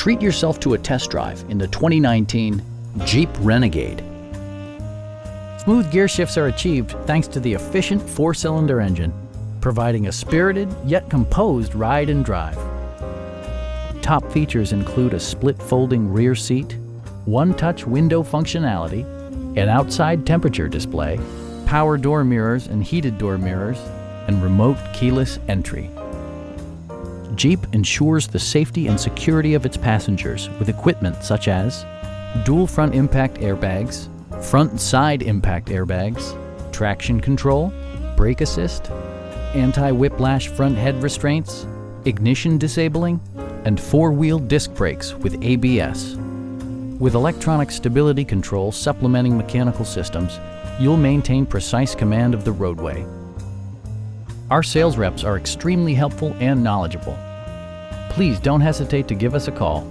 Treat yourself to a test drive in the 2019 Jeep Renegade. Smooth gear shifts are achieved thanks to the efficient 4-cylinder engine, providing a spirited yet composed ride and drive. Top features include a split folding rear seat, one-touch window functionality, an outside temperature display, power door mirrors and heated door mirrors, and remote keyless entry. Jeep ensures the safety and security of its passengers with equipment such as dual front impact airbags, front and side impact airbags, traction control, brake assist, anti-whiplash front head restraints, ignition disabling, and 4-wheel disc brakes with ABS. With electronic stability control supplementing mechanical systems, you'll maintain precise command of the roadway. Our sales reps are extremely helpful and knowledgeable. Please don't hesitate to give us a call.